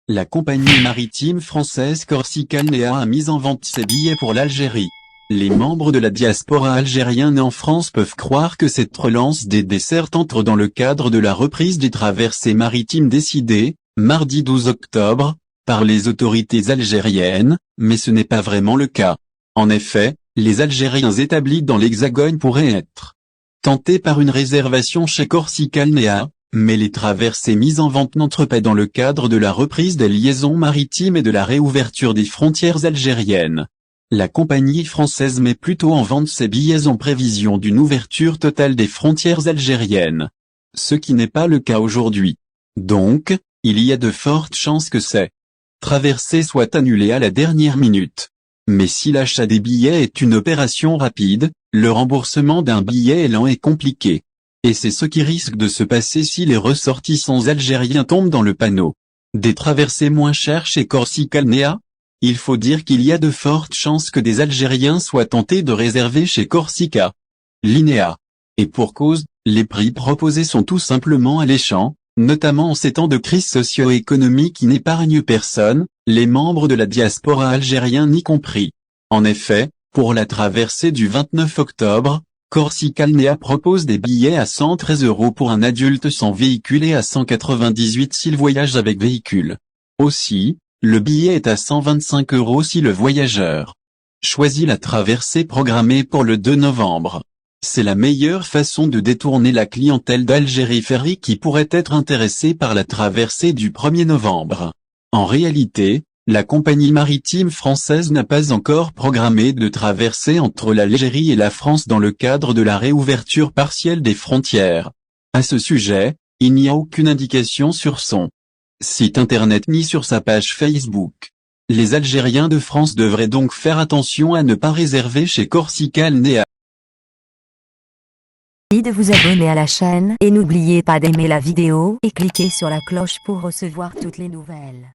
La compagnie maritime française Corsica Linea a mis en vente ses billets pour l'Algérie. Les membres de la diaspora algérienne en France peuvent croire que cette relance des dessertes entre dans le cadre de la reprise des traversées maritimes décidée, mardi 12 octobre, par les autorités algériennes, mais ce n'est pas vraiment le cas. En effet, les Algériens établis dans l'Hexagone pourraient être tentés par une réservation chez Corsica Linea, mais les traversées mises en vente n'entrent pas dans le cadre de la reprise des liaisons maritimes et de la réouverture des frontières algériennes. La compagnie française met plutôt en vente ses billets en prévision d'une ouverture totale des frontières algériennes. Ce qui n'est pas le cas aujourd'hui. Donc, il y a de fortes chances que ces traversées soient annulées à la dernière minute. Mais si l'achat des billets est une opération rapide, le remboursement d'un billet est lent et compliqué. Et c'est ce qui risque de se passer si les ressortissants algériens tombent dans le panneau des traversées moins chères chez Corsica Linea. Il faut dire qu'il y a de fortes chances que des Algériens soient tentés de réserver chez Corsica Linea. Et pour cause, les prix proposés sont tout simplement alléchants, notamment en ces temps de crise socio-économique qui n'épargnent personne, les membres de la diaspora algérienne y compris. En effet, pour la traversée du 29 octobre, Corsica Linea propose des billets à 113 € pour un adulte sans véhicule et à 198 € s'il voyage avec véhicule. Aussi, le billet est à 125 € si le voyageur choisit la traversée programmée pour le 2 novembre. C'est la meilleure façon de détourner la clientèle d'Algérie Ferry qui pourrait être intéressée par la traversée du 1er novembre. En réalité, la compagnie maritime française n'a pas encore programmé de traversée entre l'Algérie et la France dans le cadre de la réouverture partielle des frontières. À ce sujet, il n'y a aucune indication sur son site internet ni sur sa page Facebook. Les Algériens de France devraient donc faire attention à ne pas réserver chez Corsica Linea. Merci de vous abonner à la chaîne et n'oubliez pas d'aimer la vidéo et cliquer sur la cloche pour recevoir toutes les nouvelles.